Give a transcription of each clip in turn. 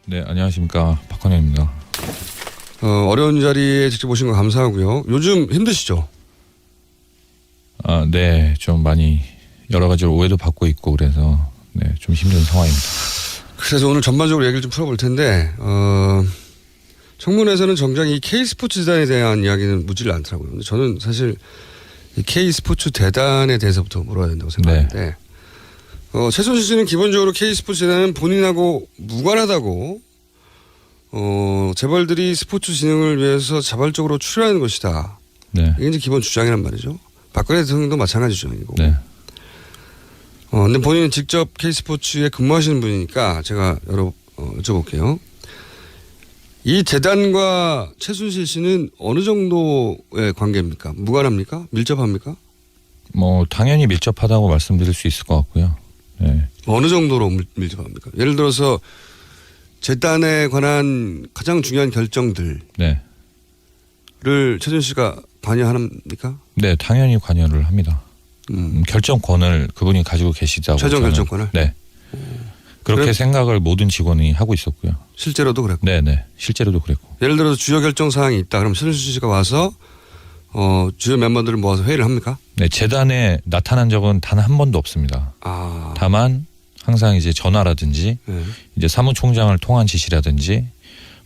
네, 안녕하십니까. 박헌영입니다. 어려운 자리에 직접 오신 거 감사하고요. 요즘 힘드시죠? 네, 좀 많이 여러 가지로 오해도 받고 있고 그래서 네, 좀 힘든 상황입니다. 그래서 오늘 전반적으로 얘기를 좀 풀어볼 텐데 청문회에서는 정작 이 K스포츠 재단에 대한 이야기는 묻지를 않더라고요. 근데 저는 사실 이 K스포츠 재단에 대해서부터 물어야 된다고 생각하는데 네. 최순실 씨는 기본적으로 K스포츠 재단은 본인하고 무관하다고 재벌들이 스포츠 진흥을 위해서 자발적으로 출연하는 것이다. 네. 이게 이제 기본 주장이란 말이죠. 박근혜 대통령도 마찬가지 주장이고. 네. 근데 본인은 직접 K스포츠에 근무하시는 분이니까 제가 여쭤볼게요. 이 재단과 최순실 씨는 어느 정도의 관계입니까? 무관합니까? 밀접합니까? 뭐 당연히 밀접하다고 말씀드릴 수 있을 것 같고요. 네. 어느 정도로 밀접합니까? 예를 들어서 재단에 관한 가장 중요한 결정들을 네. 최순실 씨가 관여합니까? 네, 당연히 관여를 합니다. 결정권을 그분이 가지고 계시다고. 최종 결정권을? 네. 그렇게 생각을 모든 직원이 하고 있었고요. 실제로도 그랬고. 네네. 실제로도 그랬고. 예를 들어서 주요 결정 사항이 있다. 그럼 최순실 씨가 와서 주요 멤버들을 모아서 회의를 합니까? 네, 재단에 나타난 적은 단 한 번도 없습니다. 다만 항상 이제 전화라든지 네. 이제 사무총장을 통한 지시라든지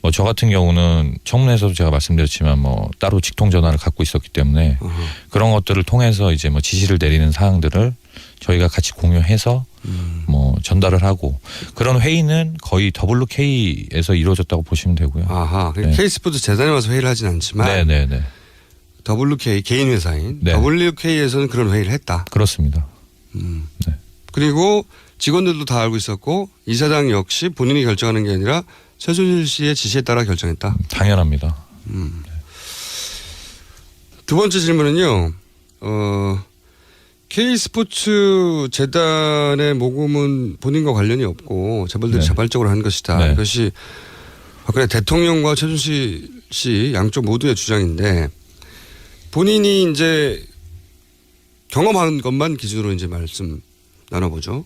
뭐 저 같은 경우는 청문회에서도 제가 말씀드렸지만 뭐 따로 직통 전화를 갖고 있었기 때문에 그런 것들을 통해서 이제 뭐 지시를 내리는 사항들을 저희가 같이 공유해서 뭐 전달을 하고 그런 회의는 거의 WK에서 이루어졌다고 보시면 되고요. 아하. 네. K스포츠 재단에 와서 회의를 하진 않지만 네네네. WK 개인 회사인 네. WK에서는 그런 회의를 했다. 그렇습니다. 네. 그리고 직원들도 다 알고 있었고 이사장 역시 본인이 결정하는 게 아니라 최순실 씨의 지시에 따라 결정했다. 당연합니다. 두 번째 질문은요. K스포츠 재단의 모금은 본인과 관련이 없고 재벌들이 네. 자발적으로 한 것이다. 네. 이것이 박근혜 대통령과 최순실 씨 양쪽 모두의 주장인데 본인이 이제 경험한 것만 기준으로 이제 말씀 나눠보죠.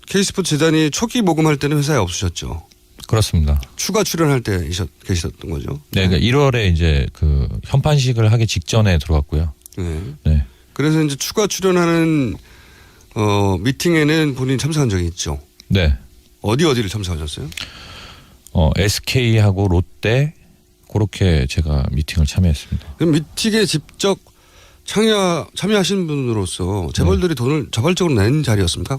K스포츠 재단이 초기 모금할 때는 회사에 없으셨죠. 그렇습니다. 추가 출연할 때 계셨던 거죠. 네, 그러니까 1월에 이제 그 현판식을 하기 직전에 들어왔고요. 네. 네. 그래서 이제 추가 출연하는 미팅에는 본인이 참석한 적이 있죠. 네. 어디를 참석하셨어요? SK하고 롯데 그렇게 제가 미팅을 참여했습니다. 그럼 미팅에 직접 참여하신 분으로서 재벌들이 돈을 자발적으로 낸 자리였습니까?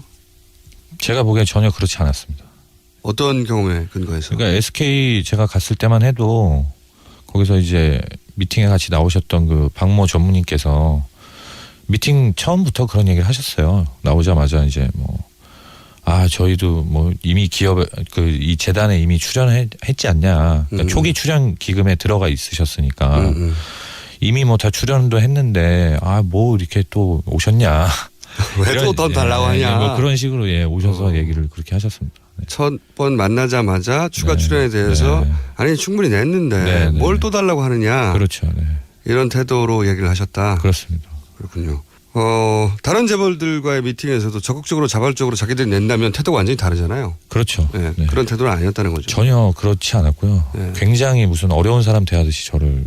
제가 보기엔 전혀 그렇지 않았습니다. 어떤 경험에 근거해서? 그러니까 SK 제가 갔을 때만 해도 거기서 이제 미팅에 같이 나오셨던 그 박모 전무님께서 미팅 처음부터 그런 얘기를 하셨어요. 나오자마자 이제 저희도 뭐 이미 기업에 이 재단에 이미 출연했지 않냐. 그러니까 초기 출연 기금에 들어가 있으셨으니까 이미 뭐 다 출연도 했는데 뭐 이렇게 또 오셨냐. 왜 또 돈 달라고 하냐. 뭐 그런 식으로 오셔서 얘기를 그렇게 하셨습니다. 네. 첫 번 만나자마자 추가 출연에 대해서 아니 충분히 냈는데 뭘 또 달라고 하느냐. 그렇죠. 네. 이런 태도로 얘기를 하셨다. 그렇습니다. 그렇군요. 다른 재벌들과의 미팅에서도 적극적으로 자발적으로 자기들이 낸다면 태도가 완전히 다르잖아요. 그렇죠. 네, 네. 그런 태도는 아니었다는 거죠. 전혀 그렇지 않았고요. 네. 굉장히 무슨 어려운 사람 대하듯이 저를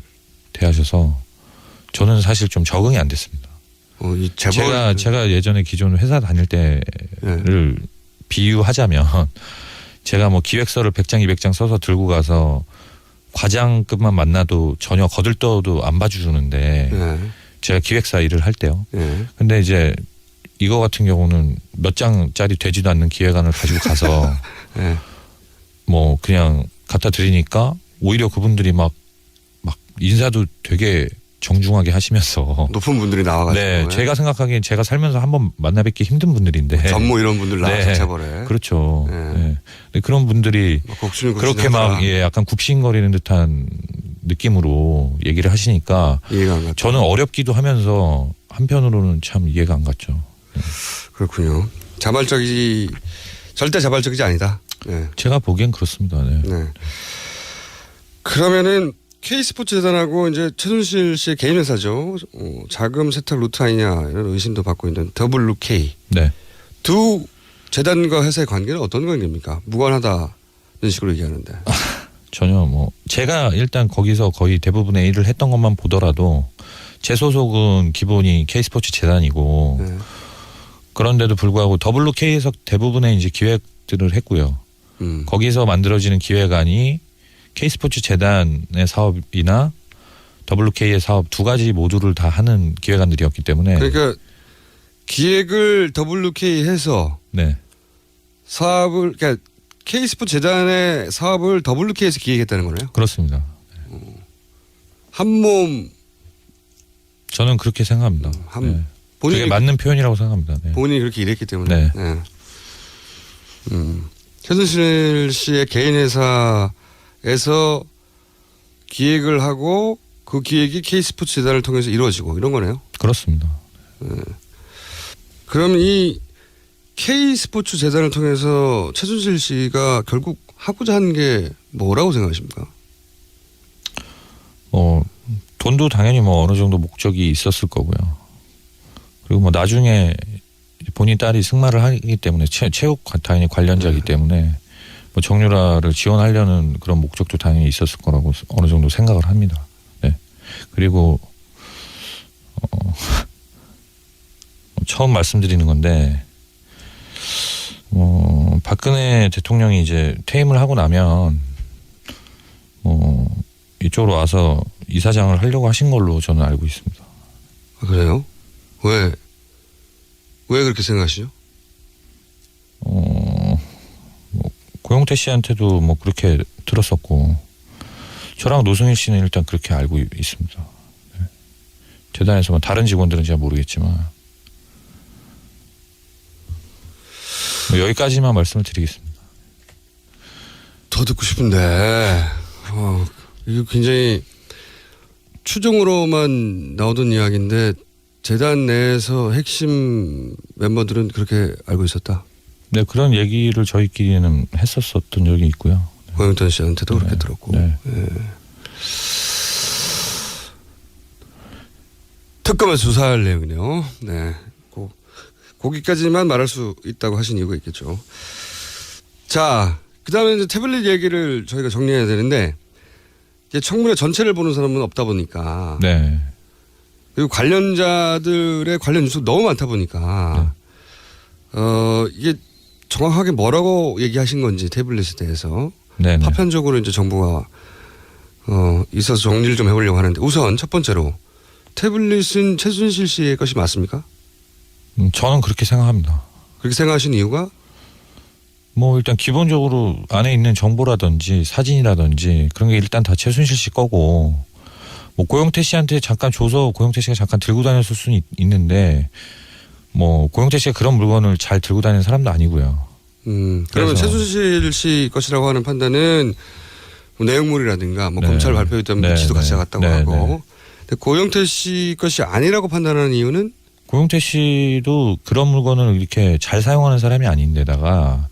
대하셔서 저는 사실 좀 적응이 안 됐습니다. 이 재벌 제가 예전에 기존 회사 다닐 때를 비유하자면 제가 뭐 기획서를 100장 200장 써서 들고 가서 과장급만 만나도 전혀 거들떠도 안 봐주는데 제가 기획사 일을 할 때요. 근데 이제 이거 같은 경우는 몇 장짜리 되지도 않는 기획안을 가지고 가서 뭐 그냥 갖다 드리니까 오히려 그분들이 막 인사도 되게 정중하게 하시면서 높은 분들이 나와가지고. 네, 제가 생각하기엔 제가 살면서 한번 만나 뵙기 힘든 분들인데 전무 이런 분들 나와서 재벌에. 그렇죠. 네. 근데 그런 분들이 그렇게 약간 굽신거리는 듯한 느낌으로 얘기를 하시니까 이해가 안 갔죠. 저는 어렵기도 하면서 한편으로는 참 이해가 안 갔죠. 네. 그렇군요. 절대 자발적이지 아니다. 네. 제가 보기엔 그렇습니다. 네. 네. 그러면은 K스포츠 재단하고 이제 최순실 씨의 개인 회사죠. 자금 세탁 루트 아니냐 이런 의심도 받고 있는 WK. 네. 두 재단과 회사의 관계는 어떤 관계입니까? 무관하다 이런 식으로 얘기하는데. 전혀 뭐 제가 일단 거기서 거의 대부분의 일을 했던 것만 보더라도 제 소속은 기본이 K스포츠 재단이고 네. 그런데도 불구하고 WK에서 대부분의 이제 기획들을 했고요. 거기서 만들어지는 기획안이 K스포츠 재단의 사업이나 WK의 사업 두 가지 모두를 다 하는 기획안들이었기 때문에 그러니까 기획을 WK 해서 네. 사업을 그러니까 K스포츠 재단의 사업을 WK에서 기획했다는 거네요. 그렇습니다. 한 몸 저는 그렇게 생각합니다. 네. 그게 맞는 표현이라고 생각합니다. 네. 본인이 그렇게 일했기 때문에. 네. 네. 최순실 씨의 개인 회사에서 기획을 하고 그 기획이 K스포츠 재단을 통해서 이루어지고 이런 거네요. 그렇습니다. 그럼 이 K스포츠 재단을 통해서 최순실 씨가 결국 하고자 하는 게 뭐라고 생각하십니까? 돈도 당연히 뭐 어느 정도 목적이 있었을 거고요. 그리고 뭐 나중에 본인 딸이 승마를 하기 때문에 체육 당연히 관련자이기 때문에 뭐 정유라를 지원하려는 그런 목적도 당연히 있었을 거라고 어느 정도 생각을 합니다. 네. 그리고 처음 말씀드리는 건데 박근혜 대통령이 이제 퇴임을 하고 나면 이쪽으로 와서 이사장을 하려고 하신 걸로 저는 알고 있습니다. 아, 그래요? 왜 그렇게 생각하시죠? 뭐 고영태 씨한테도 뭐 그렇게 들었었고 저랑 노승일 씨는 일단 그렇게 알고 있습니다. 네. 재단에서 뭐 다른 직원들은 잘 모르겠지만 뭐 여기까지만 말씀을 드리겠습니다. 더 듣고 싶은데 이거 굉장히 추정으로만 나오던 이야기인데 재단 내에서 핵심 멤버들은 그렇게 알고 있었다. 네, 그런 얘기를 저희끼리는 했었던 적이 있고요. 네. 고영태 씨한테도 그렇게 들었고. 네. 네. 특검에 수사할 내용이네요. 네. 거기까지만 말할 수 있다고 하신 이유가 있겠죠. 자, 그다음에 이제 태블릿 얘기를 저희가 정리해야 되는데 이제 청문회 전체를 보는 사람은 없다 보니까 네. 그리고 관련자들의 관련 뉴스가 너무 많다 보니까 이게 정확하게 뭐라고 얘기하신 건지 태블릿에 대해서 네네. 파편적으로 이제 정부가 있어서 정리를 좀 해보려고 하는데 우선 첫 번째로 태블릿은 최순실 씨의 것이 맞습니까? 저는 그렇게 생각합니다. 그렇게 생각하신 이유가? 뭐 일단 기본적으로 안에 있는 정보라든지 사진이라든지 그런 게 일단 다 최순실 씨 거고 뭐 고영태 씨한테 잠깐 줘서 고영태 씨가 잠깐 들고 다녔을 수는 있는데 뭐 고영태 씨가 그런 물건을 잘 들고 다니는 사람도 아니고요. 그러면 최순실 씨 것이라고 하는 판단은 뭐 내용물이라든가 뭐 네. 검찰 발표했던 네. 위치도 같이 나갔다고 네. 하고 근데 고영태 씨 것이 아니라고 판단하는 이유는? 고영태 씨도 그런 물건을 이렇게 잘 사용하는 사람이 아닌데다가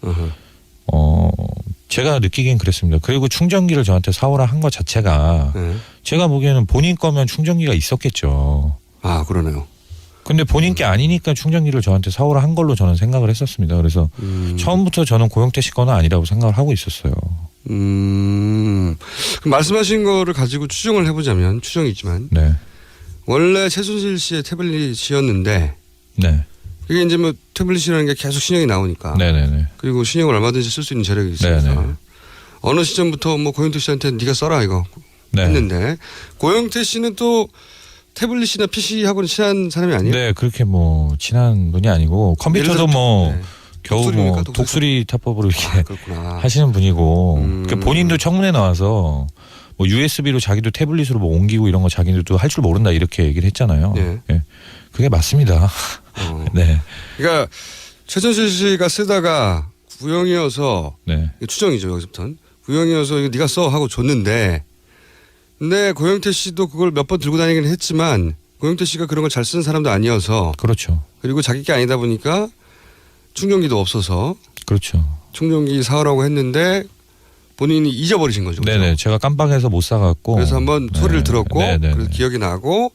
제가 느끼기엔 그랬습니다. 그리고 충전기를 저한테 사오라 한 것 자체가 제가 보기에는 본인 거면 충전기가 있었겠죠. 아, 그러네요. 근데 본인 게 아니니까 충전기를 저한테 사오라 한 걸로 저는 생각을 했었습니다. 그래서 처음부터 저는 고영태 씨 거는 아니라고 생각을 하고 있었어요. 그럼 말씀하신 거를 가지고 추정을 해보자면 추정이지만 네. 원래 최순실 씨의 태블릿이었는데 네. 그게 이제 뭐 태블릿이라는 게 계속 신형이 나오니까 네네네. 그리고 신형을 얼마든지 쓸 수 있는 재력이 있으니까 네네. 어느 시점부터 뭐 고영태 씨한테 네가 써라 이거 네. 했는데 고영태 씨는 또 태블릿이나 PC하고는 친한 사람이 아니에요? 네, 그렇게 뭐 친한 분이 아니고 컴퓨터도 뭐 겨우 뭐 독수리 타법으로 이렇게 그렇구나. 하시는 분이고 그러니까 본인도 청문회 나와서 뭐 USB로 자기도 태블릿으로 뭐 옮기고 이런 거 자기도 할 줄 모른다 이렇게 얘기를 했잖아요. 네. 네. 그게 맞습니다. 네. 그러니까 최순실 씨가 쓰다가 구형이어서 네. 추정이죠 여기서부터는 구형이어서 이거 네가 써 하고 줬는데 근데 고영태 씨도 그걸 몇 번 들고 다니긴 했지만 고영태 씨가 그런 걸 잘 쓰는 사람도 아니어서 그렇죠. 그리고 자기 게 아니다 보니까 충전기도 없어서 그렇죠. 충전기 사오라고 했는데 본인이 잊어버리신 거죠. 그렇죠? 네네. 제가 깜빡해서 못 사갖고. 그래서 한번 소리를 들었고 네네네. 그래서 기억이 나고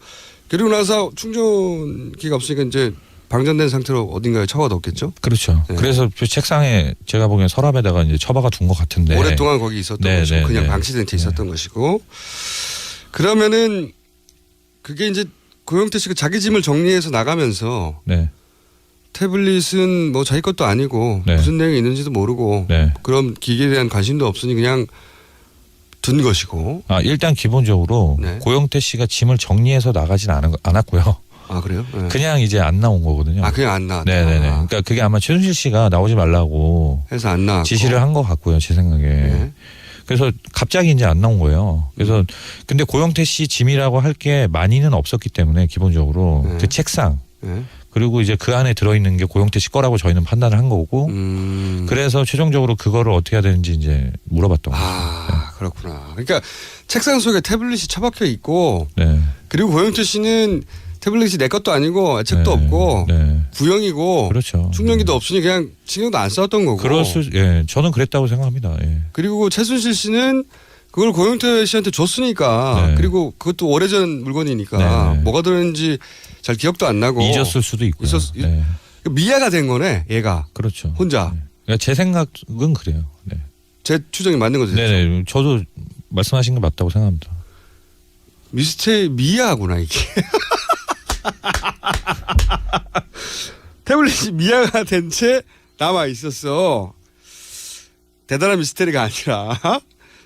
그리고 나서 충전기가 없으니까 이제 방전된 상태로 어딘가에 처박아뒀겠죠? 그렇죠. 네. 그래서 그 책상에 제가 보기엔 서랍에다가 이제 처박아 둔 것 같은데. 오랫동안 거기 있었던 네, 것이고 네, 그냥 네. 방치된 채 있었던 것이고 그러면은 그게 이제 고영태 씨가 자기 짐을 정리해서 나가면서 네. 태블릿은 뭐 자기 것도 아니고 네. 무슨 내용이 있는지도 모르고 네. 그런 기계에 대한 관심도 없으니 그냥 둔 것이고. 일단 기본적으로 네. 고영태 씨가 짐을 정리해서 나가진 않았고요. 아 그래요? 네. 그냥 이제 안 나온 거거든요. 그냥 안 나왔다. 네네네. 그러니까 그게 아마 최순실 씨가 나오지 말라고 해서 안 나왔고. 지시를 한 것 같고요, 제 생각에. 네. 그래서 갑자기 이제 안 나온 거예요. 그래서 근데 고영태 씨 짐이라고 할 게 많이는 없었기 때문에 기본적으로 네. 그 책상 네. 그리고 이제 그 안에 들어있는 게 고영태 씨 거라고 저희는 판단을 한 거고 그래서 최종적으로 그거를 어떻게 해야 되는지 이제 물어봤던 거죠. 그렇구나. 그러니까 책상 속에 태블릿이 처박혀 있고 네. 그리고 고영태 씨는 태블릿이 내 것도 아니고 책도 네. 없고 네. 구형이고 그렇죠. 충전기도 없으니 그냥 신경도 안 썼던 거고. 저는 그랬다고 생각합니다. 예. 그리고 최순실 씨는 그걸 고영태 씨한테 줬으니까 네. 그리고 그것도 오래전 물건이니까 네. 뭐가 들었는지 잘 기억도 안 나고 잊었을 수도 있고요. 네. 미아가 된 거네 얘가 그렇죠. 혼자. 네. 그러니까 제 생각은 그래요. 네. 제 추정이 맞는 거죠. 네네. 저도 말씀하신 게 맞다고 생각합니다. 미스테리 미아구나 이게. 태블릿이 미아가 된 채 남아 있었어. 대단한 미스테리가 아니라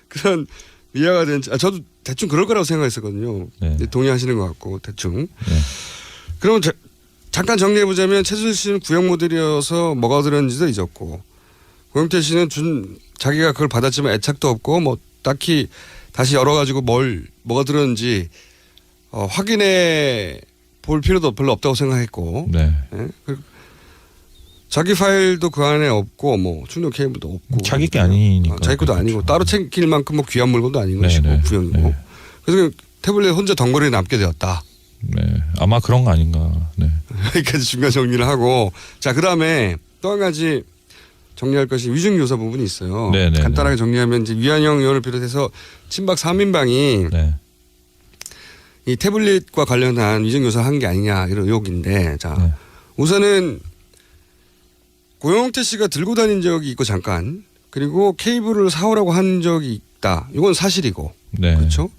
그런 미아가 된 채. 저도 대충 그럴 거라고 생각했었거든요. 네. 동의하시는 것 같고 대충. 네. 그럼 잠깐 정리해 보자면 최순실 씨는 구형 모델이어서 뭐가 들었는지도 잊었고 고영태 씨는 자기가 그걸 받았지만 애착도 없고 뭐 딱히 다시 열어가지고 뭐가 들었는지 확인해 볼 필요도 별로 없다고 생각했고. 네. 네? 자기 파일도 그 안에 없고 뭐 충전 케이블도 없고 자기 게 아니니까. 자기 것도 아니고 그렇죠. 따로 챙길 만큼 뭐 귀한 물건도 아닌 네, 것이고 네, 구형이고. 네. 그래서 태블릿 혼자 덩거리에 남게 되었다. 네. 아마 그런 거 아닌가. 네. 여기까지 중간 정리를 하고 자 그다음에 또 한 가지 정리할 것이 위증교사 부분이 있어요. 네, 네, 간단하게 정리하면 이제 위안영 의원을 비롯해서 친박 3인방이 네. 이 태블릿과 관련한 위증교사 한 게 아니냐 이런 의혹인데 자 네. 우선은 고영태 씨가 들고 다닌 적이 있고 잠깐 그리고 케이블을 사오라고 한 적이 있다. 이건 사실이고 네. 그렇죠.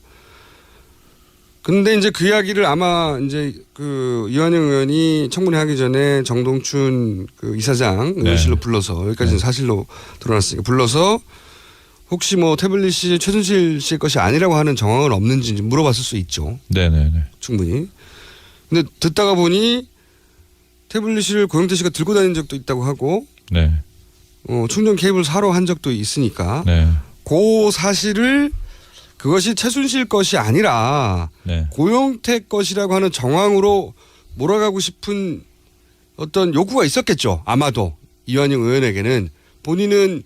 근데 이제 그 이야기를 아마 이제 그 이완영 의원이 청문회 하기 전에 정동춘 그 이사장 의원실로 불러서 여기까지는 사실로 드러났으니까 불러서 혹시 뭐 태블릿이 최순실 씨의 것이 아니라고 하는 정황은 없는지 물어봤을 수 있죠. 네네네. 충분히. 근데 듣다가 보니 태블릿을 고영태 씨가 들고 다닌 적도 있다고 하고 네. 충전 케이블 사러 한 적도 있으니까 네. 그 사실을 그것이 최순실 것이 아니라 네. 고영태 것이라고 하는 정황으로 몰아가고 싶은 어떤 요구가 있었겠죠. 아마도 이완영 의원에게는 본인은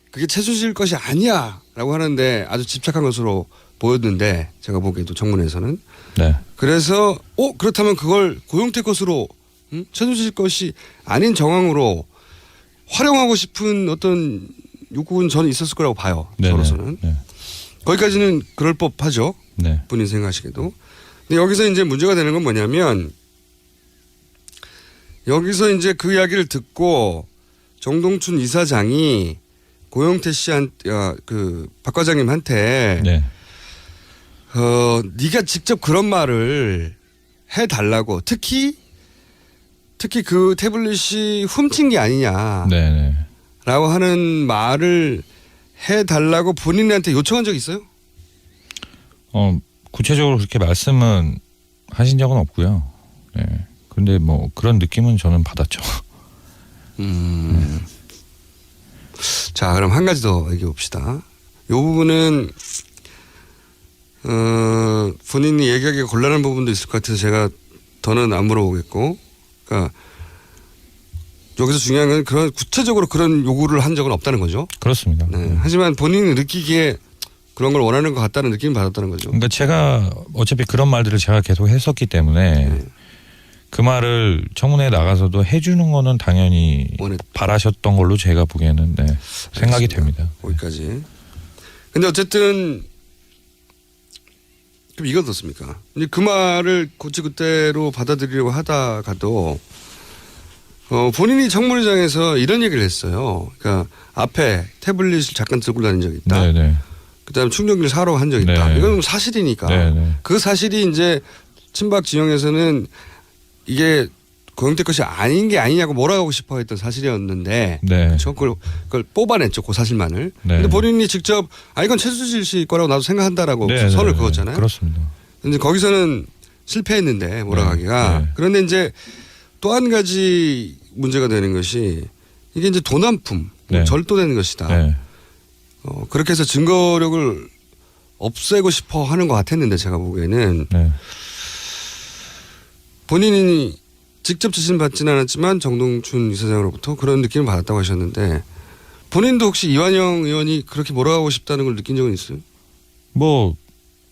그게 최순실 것이 아니야라고 하는데 아주 집착한 것으로 보였는데 제가 보기에도 청문회에서는 네. 그래서 그렇다면 그걸 고영태 것으로 최순실 것이 아닌 정황으로 활용하고 싶은 어떤 욕구는 저는 있었을 거라고 봐요. 저로서는. 네. 거기까지는 그럴 법하죠. 네. 본인 생각하시기도. 근데 여기서 이제 문제가 되는 건 뭐냐면 여기서 이제 그 이야기를 듣고 정동춘 이사장이 고영태 씨한테 박 과장님한테 네. 네가 직접 그런 말을 해달라고 특히 그 태블릿이 훔친 게 아니냐라고 네. 하는 말을 해달라고 본인한테 요청한 적 있어요? 구체적으로 그렇게 말씀은 하신 적은 없고요. 네. 근데 뭐 그런 느낌은 저는 받았죠. 자, 그럼 한 가지 더 얘기해 봅시다. 이 부분은 본인이 얘기하기가 곤란한 부분도 있을 것 같아서 제가 더는 안 물어보겠고, 그러니까 여기서 중요한 건 그런 구체적으로 그런 요구를 한 적은 없다는 거죠. 그렇습니다. 네. 하지만 본인이 느끼기에 그런 걸 원하는 것 같다는 느낌을 받았다는 거죠. 그러니까 제가 어차피 그런 말들을 제가 계속 했었기 때문에 그 말을 청문회에 나가서도 해주는 거는 당연히 바라셨던 걸로 제가 보기에는 생각이 됩니다. 거기까지. 근데 어쨌든 그럼 이건 어떻습니까? 이제 그 말을 고치 그대로 받아들이려고 하다가도 본인이 청문회장에서 이런 얘기를 했어요. 그러니까 앞에 태블릿을 잠깐 들고 다닌 적이 있다. 네네. 그다음에 충전기를 사러 한 적이 있다. 네. 이건 사실이니까. 네네. 그 사실이 이제 친박 진영에서는 이게 고영태 것이 아닌 게 아니냐고 몰아가고 싶어 했던 사실이었는데 네. 그렇죠? 그걸 뽑아냈죠. 그 사실만을. 네. 근데 본인이 직접 이건 최수실 씨 거라고 나도 생각한다라고 네, 선을 네, 그었잖아요. 그렇습니다. 근데 거기서는 실패했는데 몰아가기가. 네. 그런데 이제 또 한 가지 문제가 되는 것이 이게 이제 도난품, 네. 절도되는 것이다. 네. 그렇게 해서 증거력을 없애고 싶어 하는 것 같았는데 제가 보기에는 네. 본인이 직접 지시받지는 않았지만 정동춘 이사장으로부터 그런 느낌을 받았다고 하셨는데 본인도 혹시 이완영 의원이 그렇게 몰아가고 싶다는 걸 느낀 적은 있어요? 뭐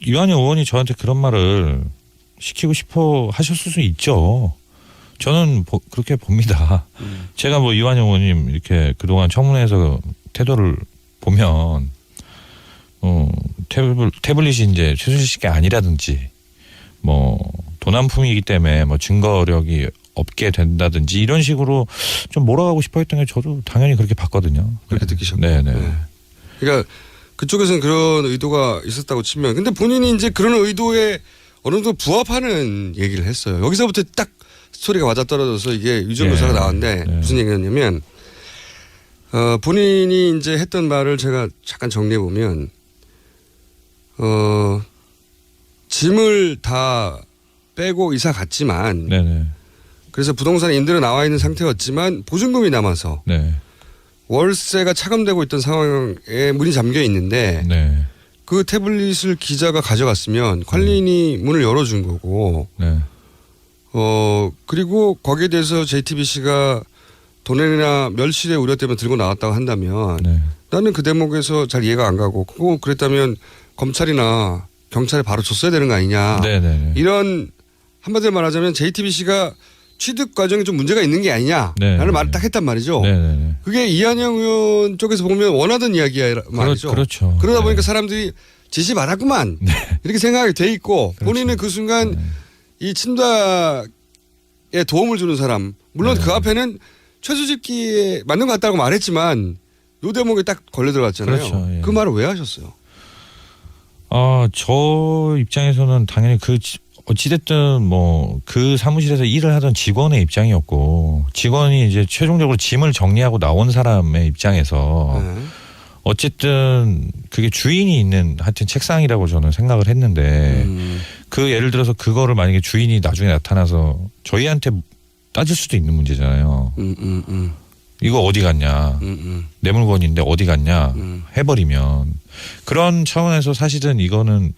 이완영 의원이 저한테 그런 말을 시키고 싶어 하셨을 수 있죠. 저는 그렇게 봅니다. 제가 뭐 이완영 의원님 이렇게 그동안 청문회에서 태도를 보면 태블릿이 이제 최순실 씨가 아니라든지 뭐 도난품이기 때문에 뭐 증거력이 없게 된다든지 이런 식으로 좀 몰아가고 싶어 했던 게 저도 당연히 그렇게 봤거든요. 그렇게 느끼셨고. 네네. 네. 그러니까 그쪽에서는 그런 의도가 있었다고 치면 근데 본인이 이제 그런 의도에 어느 정도 부합하는 얘기를 했어요. 여기서부터 딱 스토리가 맞아떨어져서 이게 유전조사가 네. 나왔는데 네. 무슨 얘기였냐면 본인이 이제 했던 말을 제가 잠깐 정리해 보면 짐을 다 빼고 이사 갔지만 네네. 그래서 부동산에 임대로 나와 있는 상태였지만 보증금이 남아서 네. 월세가 차감되고 있던 상황에 문이 잠겨 있는데 네. 그 태블릿을 기자가 가져갔으면 관리인이 문을 열어준 거고 네. 그리고 거기에 대해서 JTBC가 돈이나 멸실의 우려 때문에 들고 나왔다고 한다면 네. 나는 그 대목에서 잘 이해가 안 가고 그랬다면 검찰이나 경찰에 바로 줬어야 되는 거 아니냐. 네네. 이런 한마디로 말하자면 JTBC가 취득 과정에 좀 문제가 있는 게 아니냐라는 네. 말을 딱 했단 말이죠. 네네. 그게 이한영 의원 쪽에서 보면 원하던 이야기야 말이죠. 그렇죠. 그러다 네. 보니까 사람들이 지시 말았구만 이렇게 생각이 돼 있고 그렇죠. 본인은 그 순간 네. 이 친박에 도움을 주는 사람 물론 네. 그 앞에는 최수집기에 맞는 것 같다고 말했지만 요 대목에 딱 걸려 들어갔잖아요. 그렇죠. 예. 그 말을 왜 하셨어요? 저 입장에서는 당연히 어찌됐든 뭐 그 사무실에서 일을 하던 직원의 입장이었고 직원이 이제 최종적으로 짐을 정리하고 나온 사람의 입장에서 네. 어쨌든 그게 주인이 있는 하여튼 책상이라고 저는 생각을 했는데 그 예를 들어서 그거를 만약에 주인이 나중에 나타나서 저희한테 따질 수도 있는 문제잖아요. 이거 어디 갔냐. 내 물건인데 어디 갔냐 해버리면 그런 차원에서 사실은 이거는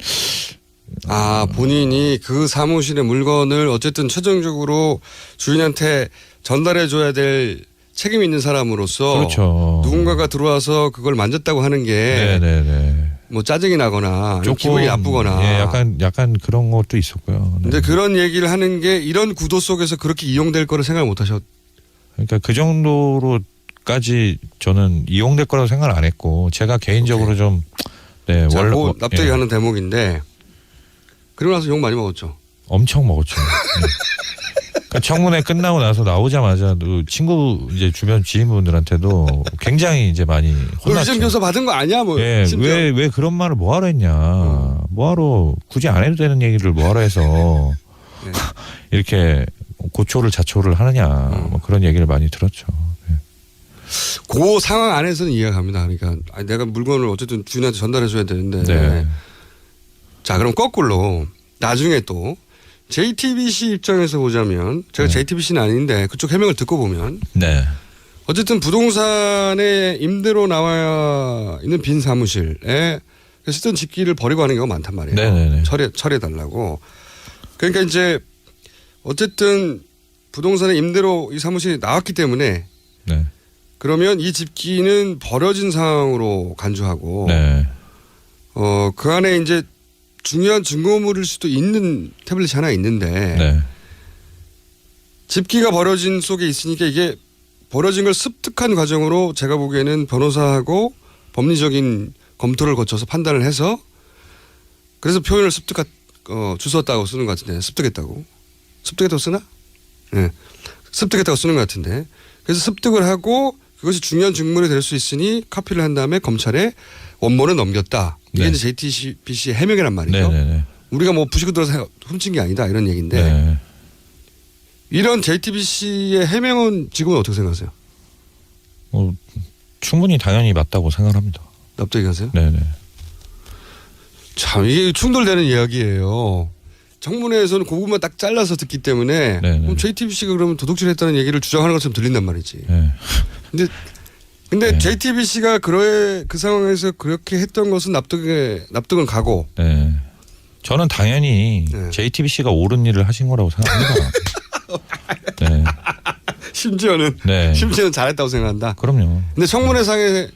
본인이 그 사무실의 물건을 어쨌든 최종적으로 주인한테 전달해 줘야 될 책임 있는 사람으로서 그렇죠. 누군가가 들어와서 그걸 만졌다고 하는 게 네네네. 뭐 짜증이 나거나 조금 기분이 나쁘거나 예, 약간 그런 것도 있었고요. 네. 근데 그런 얘기를 하는 게 이런 구도 속에서 그렇게 이용될 거를 생각을 못 하셨. 그러니까 그 정도로까지 저는 이용될 거라고 생각을 안 했고 제가 개인적으로 오케이. 좀 네, 자, 원래 뭐 납득이 예, 가는 대목인데 그러고 나서 욕 많이 먹었죠. 엄청 먹었죠. 네. 그러니까 청문회 끝나고 나서 나오자마자 친구 이제 주변 지인분들한테도 굉장히 이제 많이 혼났죠. 위정교사 받은 거 아니야? 뭐 예, 심지어. 왜 그런 말을 뭐하러 했냐. 뭐하러 굳이 안 해도 되는 얘기를 뭐하러 해서 네. 이렇게 고초를 자초를 하느냐. 뭐 그런 얘기를 많이 들었죠. 네. 그 상황 안에서는 이해가 갑니다. 그러니까 내가 물건을 어쨌든 주인한테 전달해 줘야 되는데 네. 자 그럼 거꾸로 나중에 또 JTBC 입장에서 보자면 제가 네. JTBC는 아닌데 그쪽 해명을 듣고 보면 네. 어쨌든 부동산에 임대로 나와 있는 빈 사무실에 쓰던 집기를 버리고 하는 경우가 많단 말이에요. 네네네. 처리해 달라고. 그러니까 이제 어쨌든 부동산에 임대로 이 사무실이 나왔기 때문에 네. 그러면 이 집기는 버려진 상황으로 간주하고 네. 그 안에 이제 중요한 증거물일 수도 있는 태블릿이 하나 있는데 네. 집기가 버려진 속에 있으니까 이게 버려진 걸 습득한 과정으로 제가 보기에는 변호사하고 법리적인 검토를 거쳐서 판단을 해서 그래서 표현을 주웠다고 쓰는 것 같은데 습득했다고 쓰나? 네. 습득했다고 쓰는 것 같은데. 그래서 습득을 하고 그것이 중요한 증문이 될 수 있으니 카피를 한 다음에 검찰에 원본을 넘겼다. 이게 네. 이제 JTBC의 해명이란 말이죠. 네네네. 우리가 뭐 부시고 들어서 훔친 게 아니다 이런 얘기인데 네. 이런 JTBC의 해명은 지금은 어떻게 생각하세요? 충분히 당연히 맞다고 생각합니다. 납득이 가세요? 네네. 참 이게 충돌되는 이야기예요. 청문회에서는 그 부분만 딱 잘라서 듣기 때문에 네네. 그럼 JTBC가 그러면 도둑질했다는 얘기를 주장하는 것처럼 들린단 말이지. 네. 근데 네. JTBC가 그 상황에서 그렇게 했던 것은 납득은 가고. 네. 저는 당연히 네. JTBC가 옳은 일을 하신 거라고 생각합니다. 네. 심지어는 잘했다고 생각한다. 그럼요. 근데 청문회에서는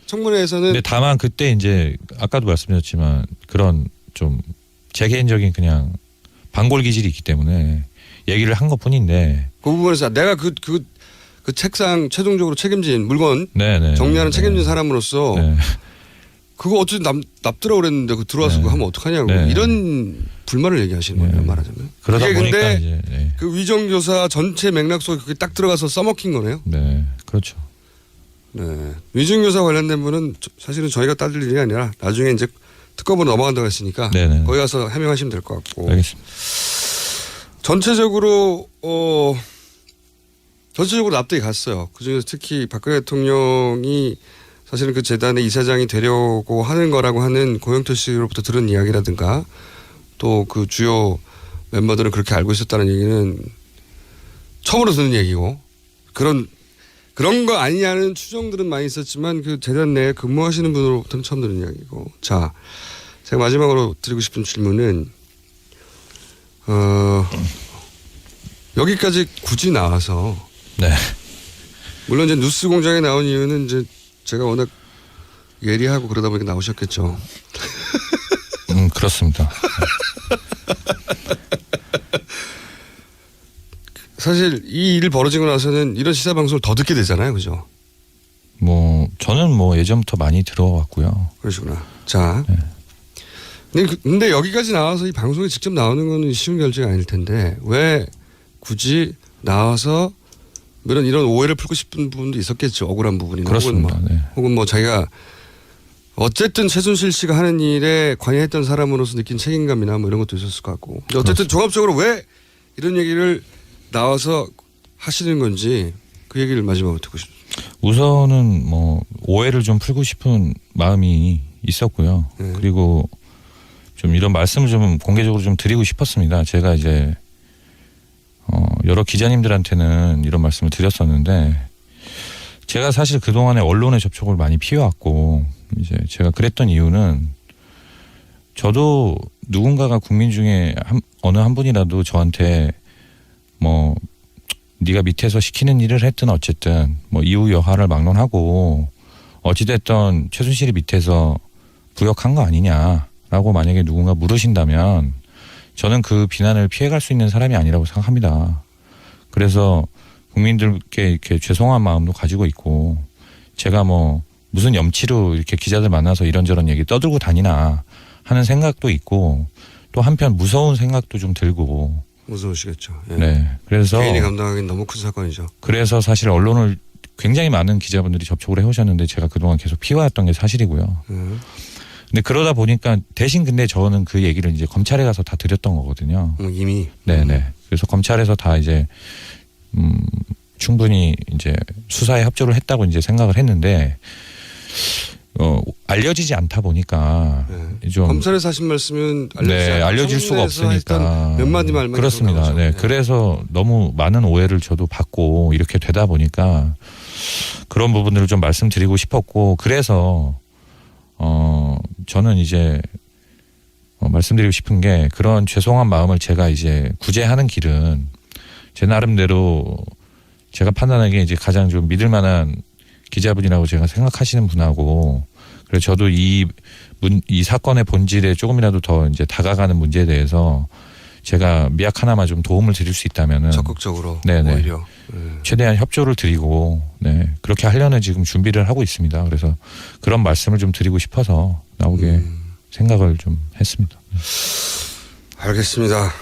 근데 다만 그때 이제 아까도 말씀드렸지만 그런 좀 제 개인적인 그냥 반골 기질이 있기 때문에 얘기를 한 것뿐인데 그 부분에서 내가 그 책상 최종적으로 책임진 물건 네네. 정리하는 책임진 사람으로서 네. 그거 어쨌든 납들라고 그랬는데 그 들어와서 네. 그거 하면 어떡하냐고 네. 이런 불만을 얘기하시는 거예요. 네. 말하자면. 그러다 그게 보니까 근데 이제 네. 그 위정교사 전체 맥락 속에 그게 딱 들어가서 써먹힌 거네요. 네. 그렇죠. 네. 위정교사 관련된 분은 사실은 저희가 따질 일이 아니라 나중에 이제 특검으로 넘어간다고 했으니까 네네. 거기 가서 해명하시면 될 것 같고. 알겠습니다. 전체적으로 납득이 갔어요. 그중에서 특히 박근혜 대통령이 사실은 그 재단의 이사장이 되려고 하는 거라고 하는 고영태 씨로부터 들은 이야기라든가 또 그 주요 멤버들은 그렇게 알고 있었다는 얘기는 처음으로 듣는 얘기고 그런 거 아니냐는 추정들은 많이 있었지만 그 재단 내에 근무하시는 분으로부터는 처음 듣는 이야기고. 자, 제가 마지막으로 드리고 싶은 질문은 여기까지 굳이 나와서 네. 물론 이제 뉴스 공장에 나온 이유는 이제 제가 워낙 예리하고 그러다 보니까 나오셨겠죠. 그렇습니다. 사실 이 일이 벌어지고 나서는 이런 시사 방송을 더 듣게 되잖아요, 그죠? 저는 예전부터 많이 들어왔고요. 그러시구나. 자, 근데 여기까지 나와서 이 방송에 직접 나오는 거는 쉬운 결정이 아닐 텐데 왜 굳이 나와서 이런 오해를 풀고 싶은 부분도 있었겠죠. 억울한 부분이나 그렇습니다. 혹은 뭐 자기가 어쨌든 최순실 씨가 하는 일에 관여했던 사람으로서 느낀 책임감이나 뭐 이런 것도 있었을 것 같고. 근데 어쨌든 그렇습니다. 종합적으로 왜 이런 얘기를 나와서 하시는 건지 그 얘기를 마지막으로 듣고 싶습니다. 우선은 오해를 좀 풀고 싶은 마음이 있었고요. 네. 그리고 좀 이런 말씀을 좀 공개적으로 좀 드리고 싶었습니다. 제가 이제 여러 기자님들한테는 이런 말씀을 드렸었는데 제가 사실 그동안에 언론에 접촉을 많이 피해왔고 이제 제가 그랬던 이유는 저도 누군가가 국민 중에 어느 한 분이라도 저한테 네가 밑에서 시키는 일을 했든 어쨌든 이후 여하를 막론하고 어찌됐든 최순실이 밑에서 부역한 거 아니냐라고 만약에 누군가 물으신다면 저는 그 비난을 피해갈 수 있는 사람이 아니라고 생각합니다. 그래서 국민들께 이렇게 죄송한 마음도 가지고 있고 제가 무슨 염치로 이렇게 기자들 만나서 이런저런 얘기 떠들고 다니나 하는 생각도 있고 또 한편 무서운 생각도 좀 들고. 무서우시겠죠. 예. 네. 그래서 개인이 감당하기는 너무 큰 사건이죠. 그래서 사실 언론을 굉장히 많은 기자분들이 접촉을 해오셨는데 제가 그동안 계속 피해왔던 게 사실이고요. 근데 그러다 보니까 대신 근데 저는 그 얘기를 이제 검찰에 가서 다 드렸던 거거든요. 이미. 네네. 그래서 검찰에서 다 이제 충분히 이제 수사에 협조를 했다고 이제 생각을 했는데 알려지지 않다 보니까 좀 검찰에서 하신 말씀은 알려질 수가 없으니까 몇 마디 말만 그렇습니다. 네. 그래서 너무 많은 오해를 저도 받고 이렇게 되다 보니까 그런 부분들을 좀 말씀드리고 싶었고 그래서 저는 이제 말씀드리고 싶은 게 그런 죄송한 마음을 제가 이제 구제하는 길은 제 나름대로 제가 판단하기에 이제 가장 좀 믿을 만한 기자분이라고 제가 생각하시는 분하고 그래서 저도 이 사건의 본질에 조금이라도 더 이제 다가가는 문제에 대해서 제가 미약 하나만 좀 도움을 드릴 수 있다면은 적극적으로 네네. 오히려 최대한 협조를 드리고 그렇게 하려는 지금 준비를 하고 있습니다. 그래서 그런 말씀을 좀 드리고 싶어서 나오게 생각을 좀 했습니다. 알겠습니다.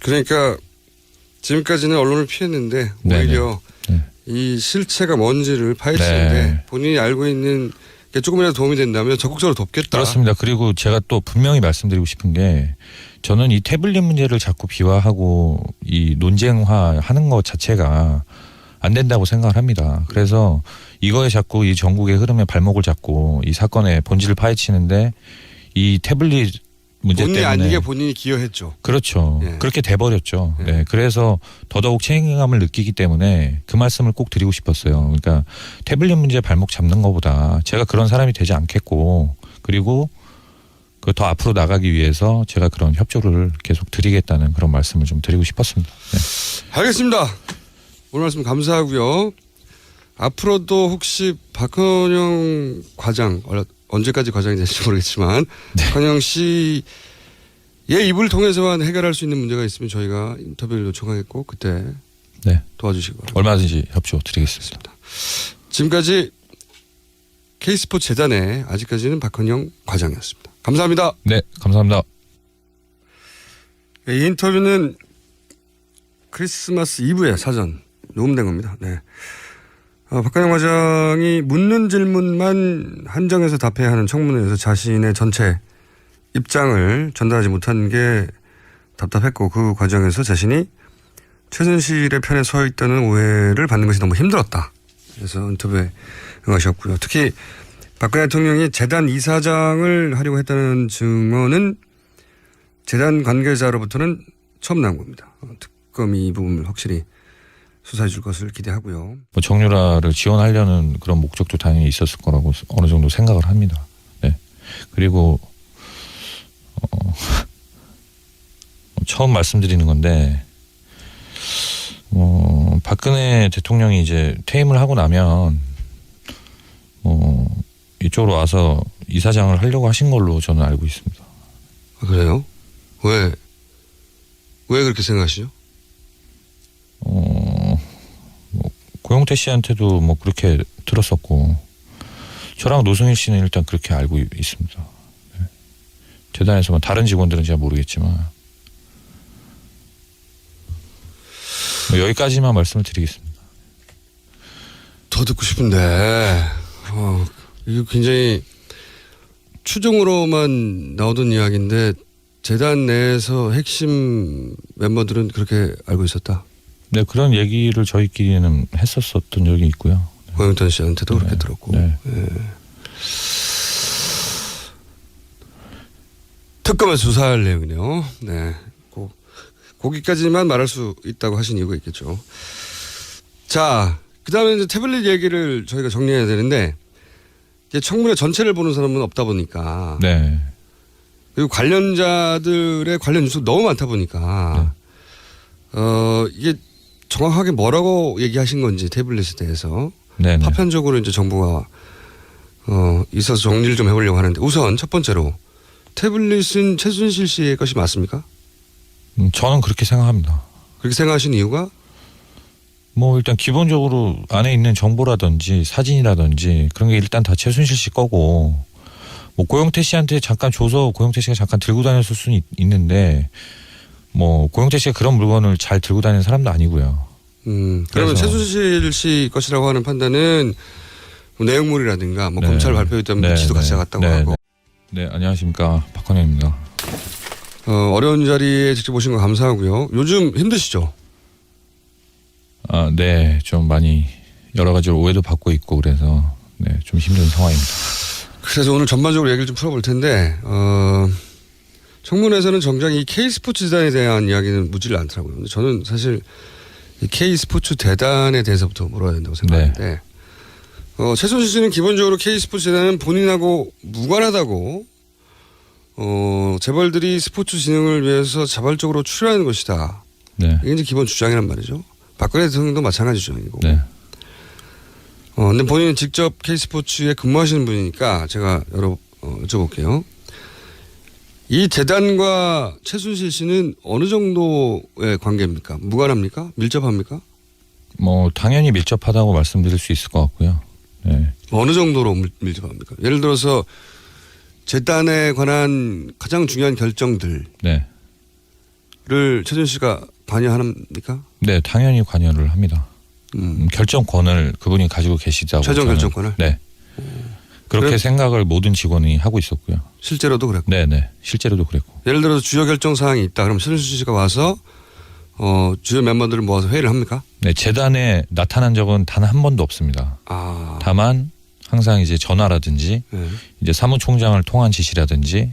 그러니까 지금까지는 언론을 피했는데 오히려 이 실체가 뭔지를 파헤치는데 본인이 알고 있는 게 조금이라도 도움이 된다면 적극적으로 돕겠다. 그렇습니다. 그리고 제가 또 분명히 말씀드리고 싶은 게 저는 이 태블릿 문제를 자꾸 비화하고 이 논쟁화하는 것 자체가 안 된다고 생각을 합니다. 그래서 이거에 자꾸 이 전국의 흐름에 발목을 잡고 이 사건의 본질을 파헤치는데 이 태블릿 문제 본의 때문에 아니게 본인이 기여했죠. 그렇죠. 예. 그렇게 돼버렸죠. 예. 네. 그래서 더더욱 책임감을 느끼기 때문에 그 말씀을 꼭 드리고 싶었어요. 그러니까 태블릿 문제 발목 잡는 것보다 제가 그런 사람이 되지 않겠고 그리고 그 더 앞으로 나가기 위해서 제가 그런 협조를 계속 드리겠다는 그런 말씀을 좀 드리고 싶었습니다. 네. 알겠습니다. 오늘 말씀 감사하고요. 앞으로도 혹시 박헌영 과장 언제까지 과장이 될지 모르겠지만 박헌영 씨의 입을 통해서만 해결할 수 있는 문제가 있으면 저희가 인터뷰를 요청하겠고 그때 도와주시기 바랍니다. 얼마든지 협조 드리겠습니다. 지금까지 K스포츠 재단의 아직까지는 박헌영 과장이었습니다. 감사합니다. 네, 감사합니다. 이 인터뷰는 크리스마스 이브에 사전 녹음된 겁니다. 네. 박헌영 과장이 묻는 질문만 한정해서 답해야 하는 청문회에서 자신의 전체 입장을 전달하지 못한 게 답답했고 그 과정에서 자신이 최순실의 편에 서 있다는 오해를 받는 것이 너무 힘들었다. 그래서 인터뷰에 응하셨고요. 특히 박근혜 대통령이 재단 이사장을 하려고 했다는 증언은 재단 관계자로부터는 처음 나온 겁니다. 특검이 이 부분을 확실히 수사해 줄 것을 기대하고요. 뭐 정유라를 지원하려는 그런 목적도 당연히 있었을 거라고 어느 정도 생각을 합니다. 네. 그리고 처음 말씀드리는 건데 박근혜 대통령이 이제 퇴임을 하고 나면 이쪽으로 와서 이사장을 하려고 하신 걸로 저는 알고 있습니다. 아, 그래요? 왜 그렇게 생각하시죠? 고영태 씨한테도 뭐 그렇게 들었었고 저랑 노승일 씨는 일단 그렇게 알고 있습니다. 네. 재단에서 뭐 다른 직원들은 잘 모르겠지만 여기까지만 말씀을 드리겠습니다. 더 듣고 싶은데 이거 굉장히 추정으로만 나오던 이야기인데 재단 내에서 핵심 멤버들은 그렇게 알고 있었다. 네, 그런 얘기를 저희끼리는 했었던 적이 있고요. 고영태 씨한테도 그렇게 들었고. 네. 네. 특검에서 수사할 내용이네요. 네. 거기까지만 말할 수 있다고 하신 이유가 있겠죠. 자, 그 다음에 이제 태블릿 얘기를 저희가 정리해야 되는데, 이게 청문회 전체를 보는 사람은 없다 보니까. 네. 그리고 관련자들의 관련 뉴스가 너무 많다 보니까. 이게 정확하게 뭐라고 얘기하신 건지 태블릿에 대해서. 네네. 파편적으로 이제 정부가, 있어서 정리를 좀 해보려고 하는데, 우선 첫 번째로, 태블릿은 최순실 씨의 것이 맞습니까? 저는 그렇게 생각합니다. 그렇게 생각하신 이유가? 뭐 일단 기본적으로 안에 있는 정보라든지 사진이라든지 그런 게 일단 다 최순실 씨 거고 뭐 고영태 씨한테 잠깐 줘서 고영태 씨가 잠깐 들고 다녔을 수는 있는데 뭐 고영태 씨가 그런 물건을 잘 들고 다니는 사람도 아니고요. 그러면 최순실 씨 것이라고 하는 판단은 뭐 내용물이라든가 뭐 검찰 발표에 따른 지도 같이 나갔다고 하고. 네, 안녕하십니까. 박헌영입니다. 어려운 자리에 직접 오신 거 감사하고요. 요즘 힘드시죠? 네, 좀 많이 여러 가지로 오해도 받고 있고 그래서 네, 좀 힘든 상황입니다. 그래서 오늘 전반적으로 얘기를 좀 풀어볼 텐데 청문회에서는 정작 이 K스포츠 재단에 대한 이야기는 묻지를 않더라고요. 근데 저는 사실 이 K스포츠 재단에 대해서부터 물어야 된다고 생각하는데 최순실 씨는 기본적으로 K스포츠 재단은 본인하고 무관하다고 재벌들이 스포츠 진흥을 위해서 자발적으로 출연하는 것이다. 네. 이게 이제 기본 주장이란 말이죠. 박근혜 대통령도 마찬가지 주장이고. 네. 근데 본인은 직접 K스포츠에 근무하시는 분이니까 제가 여쭤볼게요. 이 재단과 최순실 씨는 어느 정도의 관계입니까? 무관합니까? 밀접합니까? 뭐 당연히 밀접하다고 말씀드릴 수 있을 것 같고요. 네. 어느 정도로 밀접합니까? 예를 들어서 재단에 관한 가장 중요한 결정들을 최순실 씨가 관여합니까? 네, 당연히 관여를 합니다. 결정권을 그분이 가지고 계시다고. 최종 저는, 결정권을? 네. 그렇게 그럼- 생각을 모든 직원이 하고 있었고요. 실제로도 그랬고. 네네. 실제로도 그랬고. 예를 들어서 주요 결정 사항이 있다. 그럼 최순실 씨가 와서 주요 멤버들을 모아서 회의를 합니까? 네, 재단에 나타난 적은 단 한 번도 없습니다. 아. 다만 항상 이제 전화라든지 네. 이제 사무총장을 통한 지시라든지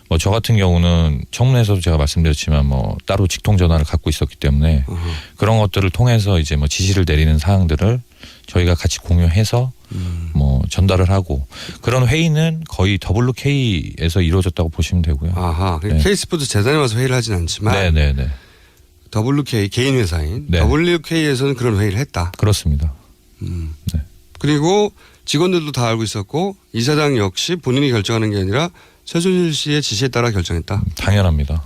뭐 저 같은 경우는 청문회에서도 제가 말씀드렸지만 뭐 따로 직통 전화를 갖고 있었기 때문에 어허. 그런 것들을 통해서 이제 뭐 지시를 내리는 사항들을 저희가 같이 공유해서 뭐 전달을 하고 그런 회의는 거의 WK에서 이루어졌다고 보시면 되고요. 아하. 네. K스포츠 재단에 와서 회의를 하진 않지만 네네네. WK 개인 회사인 네. WK에서는 그런 회의를 했다. 그렇습니다. 네. 그리고 직원들도 다 알고 있었고 이사장 역시 본인이 결정하는 게 아니라 최순실 씨의 지시에 따라 결정했다. 당연합니다.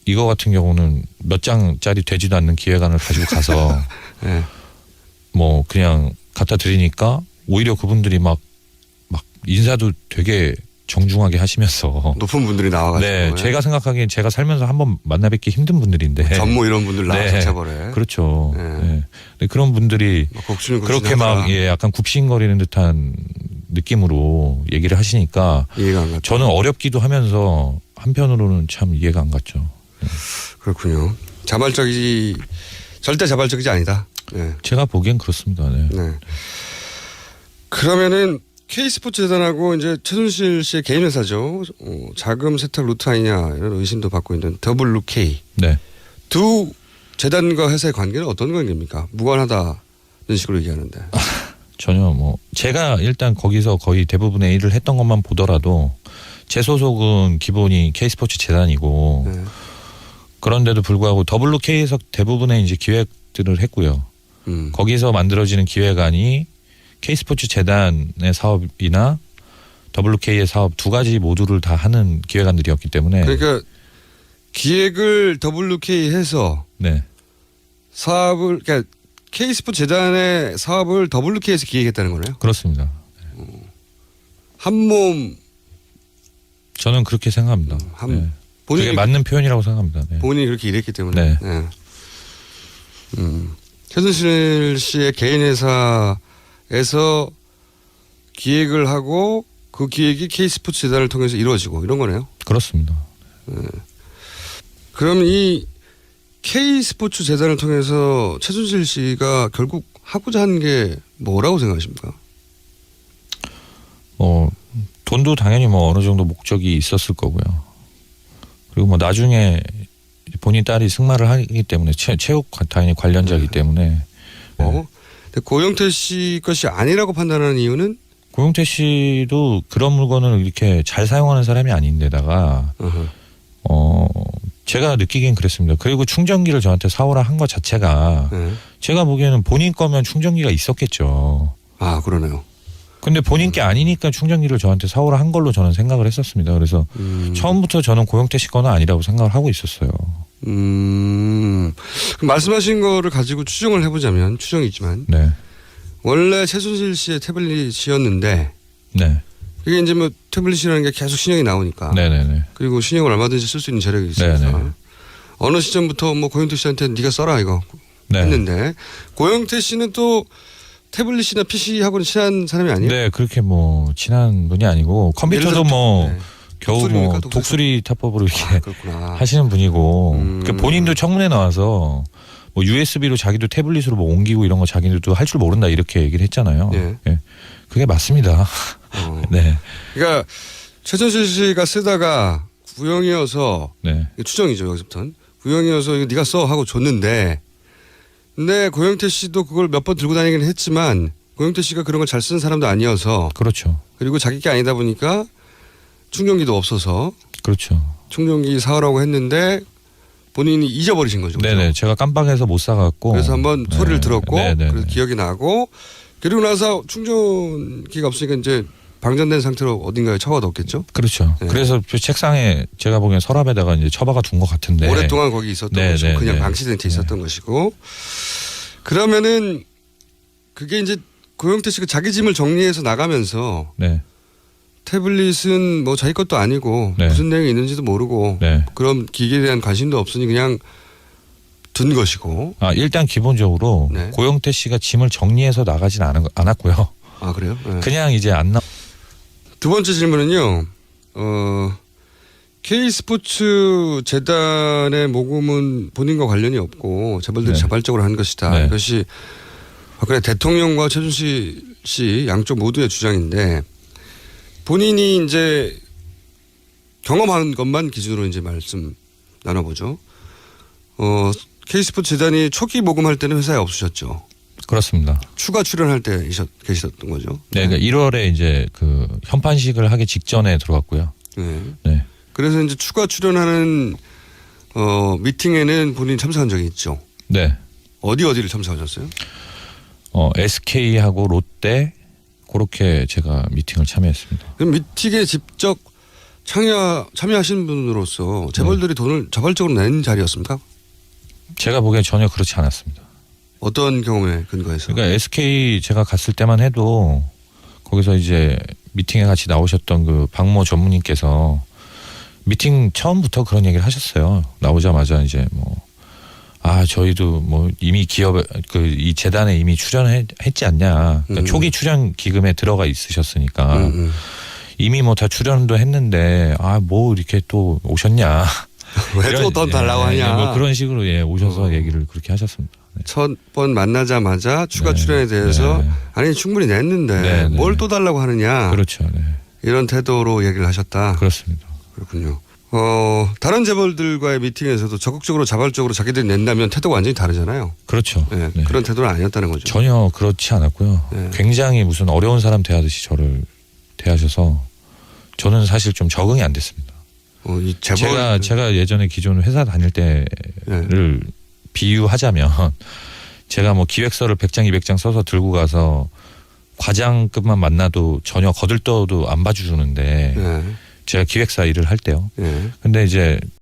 이거 같은 경우는 몇 장짜리 되지도 않는 기획안을 가지고 가서 네. 뭐 그냥 갖다 드리니까 오히려 그분들이 막 인사도 되게 정중하게 하시면서 높은 분들이 나와가지고. 네, 제가 생각하기엔 제가 살면서 한번 만나 뵙기 힘든 분들인데 전무 이런 분들 나와서 네. 재벌에. 그렇죠. 네. 네. 근데 그런 분들이 곡수는 그렇게 막 예, 약간 굽신거리는 듯한 느낌으로 얘기를 하시니까 이해가 안 갔죠. 저는 어렵기도 하면서 한편으로는 참 이해가 안 갔죠. 그렇군요. 절대 자발적이지 아니다. 네. 제가 보기엔 그렇습니다. 네. 네. 그러면은 K스포츠 재단하고 이제 최순실 씨의 개인 회사죠. 자금 세탁 루트 아니냐 이런 의심도 받고 있는 WK. 네. 두 재단과 회사의 관계는 어떤 관계입니까? 무관하다는 식으로 얘기하는데. 전혀 뭐 제가 일단 거기서 거의 대부분의 일을 했던 것만 보더라도 제 소속은 기본이 K스포츠 재단이고 네. 그런데도 불구하고 WK에서 대부분의 이제 기획들을 했고요. 거기서 만들어지는 기획안이 K스포츠 재단의 사업이나 WK의 사업 두 가지 모두를 다 하는 기획안들이었기 때문에 그러니까 기획을 WK 해서 네. 사업을 그러니까 K스포츠 재단의 사업을 WK에서 기획했다는 거네요. 그렇습니다. 한몸 저는 그렇게 생각합니다. 네. 그게 맞는 표현이라고 생각합니다. 네. 본인이 그렇게 일했기 때문에. 네. 네. 최순실 씨의 개인 회사에서 기획을 하고 그 기획이 K스포츠 재단을 통해서 이루어지고 이런 거네요. 그렇습니다. 그럼 이 K스포츠 재단을 통해서 최순실 씨가 결국 하고자 하는 게 뭐라고 생각하십니까? 돈도 당연히 뭐 어느 정도 목적이 있었을 거고요. 그리고 뭐 나중에 본인 딸이 승마를 하기 때문에 체육 당연히 관련자이기 때문에 근데 고영태 씨 것이 아니라고 판단하는 이유는 고용태 씨도 그런 물건을 이렇게 잘 사용하는 사람이 아닌데다가 제가 느끼기엔 그랬습니다. 그리고 충전기를 저한테 사오라 한 것 자체가 제가 보기에는 본인 거면 충전기가 있었겠죠. 아 그러네요. 근데 본인 게 아니니까 충전기를 저한테 사오라 한 걸로 저는 생각을 했었습니다. 그래서 처음부터 저는 고영태 씨 거는 아니라고 생각을 하고 있었어요. 그럼 말씀하신 거를 가지고 추정을 해보자면 추정이지만 네. 원래 최순실 씨의 태블릿이었는데 네. 그게 이제 뭐 태블릿이라는 게 계속 신형이 나오니까 네네네. 그리고 신형을 얼마든지 쓸 수 있는 재력이 있으니까 네네. 어느 시점부터 뭐 고영태 씨한테 네가 써라 이거 네. 했는데 고영태 씨는 또 태블릿이나 PC하고는 친한 사람이 아니에요? 네, 그렇게 뭐 친한 분이 아니고 컴퓨터도 예를 들어 뭐 네. 겨우 독수리입니까? 뭐 독수리? 독수리 타법으로 이렇게 그렇구나. 하시는 분이고 그러니까 본인도 청문회 나와서 뭐 USB로 자기도 태블릿으로 뭐 옮기고 이런 거 자기도 할 줄 모른다 이렇게 얘기를 했잖아요. 네. 네. 그게 맞습니다. 네. 그러니까 최순실 씨가 쓰다가 구형이어서 네. 추정이죠 여기서부터는 구형이어서 이거 네가 써 하고 줬는데 근데 고영태 씨도 그걸 몇 번 들고 다니긴 했지만 고영태 씨가 그런 걸 잘 쓰는 사람도 아니어서 그렇죠. 그리고 자기 게 아니다 보니까 충전기도 없어서 그렇죠. 충전기 사오라고 했는데 본인이 잊어버리신 거죠. 그렇죠? 네네. 제가 깜빡해서 못 사갖고. 그래서 한번 네. 소리를 들었고 네네네. 그래서 기억이 나고 그리고 나서 충전기가 없으니까 이제 방전된 상태로 어딘가에 처박아뒀겠죠. 그렇죠. 네. 그래서 그 책상에 제가 보기엔 서랍에다가 이제 처박아 둔 것 같은데. 오랫동안 거기 있었던 네, 것이고 네, 그냥 네. 방치된 채 있었던 것이고 그러면은 그게 이제 고영태 씨가 자기 짐을 정리해서 나가면서 네. 태블릿은 뭐 자기 것도 아니고 네. 무슨 내용이 있는지도 모르고 네. 그런 기기에 대한 관심도 없으니 그냥 둔 것이고. 일단 기본적으로 네. 고영태 씨가 짐을 정리해서 나가진 않았고요. 아 그래요? 네. 그냥 이제 안 나. 두 번째 질문은요. K스포츠 재단의 모금은 본인과 관련이 없고 재벌들이 네. 자발적으로 한 것이다. 네. 이것이 박근혜 대통령과 최순실 씨 양쪽 모두의 주장인데 본인이 이제 경험한 것만 기준으로 이제 말씀 나눠보죠. K스포츠 재단이 초기 모금할 때는 회사에 없으셨죠. 그렇습니다. 추가 출연할 때 계셨던 거죠. 네, 그러니까 1월에 이제 그 현판식을 하기 직전에 들어왔고요. 네. 네. 그래서 이제 추가 출연하는 미팅에는 본인이 참석한 적이 있죠. 네. 어디를 참석하셨어요? SK하고 롯데 그렇게 제가 미팅을 참여했습니다. 그럼 미팅에 직접 참여하신 분으로서 재벌들이 돈을 자발적으로 낸 자리였습니까? 제가 보기엔 전혀 그렇지 않았습니다. 어떤 경험에 근거해서? 그러니까 SK 제가 갔을 때만 해도 거기서 이제 미팅에 같이 나오셨던 그 박모 전무님께서 미팅 처음부터 그런 얘기를 하셨어요. 나오자마자 이제 저희도 뭐 이미 기업에 이 재단에 이미 출연했지 않냐. 그러니까 초기 출연 기금에 들어가 있으셨으니까 이미 뭐 다 출연도 했는데 뭐 이렇게 또 오셨냐. 왜 또 돈 달라고 하냐. 뭐 그런 식으로 오셔서 얘기를 그렇게 하셨습니다. 네. 첫 번 만나자마자 추가 출연에 대해서 아니 충분히 냈는데 뭘 또 달라고 하느냐. 그렇죠. 네. 이런 태도로 얘기를 하셨다. 그렇습니다. 그렇군요. 다른 재벌들과의 미팅에서도 적극적으로 자발적으로 자기들이 낸다면 태도가 완전히 다르잖아요. 그렇죠. 네, 네. 그런 태도는 아니었다는 거죠. 전혀 그렇지 않았고요. 네. 굉장히 무슨 어려운 사람 대하듯이 저를 대하셔서 저는 사실 좀 적응이 안 됐습니다. 이 재벌 제가 예전에 기존 회사 다닐 때를 비유하자면 제가 뭐 기획서를 100장 200장 써서 들고 가서 과장급만 만나도 전혀 거들떠도 안 봐주는데 네. 제가 기획사 일을 할 때요. 네. 근데 이제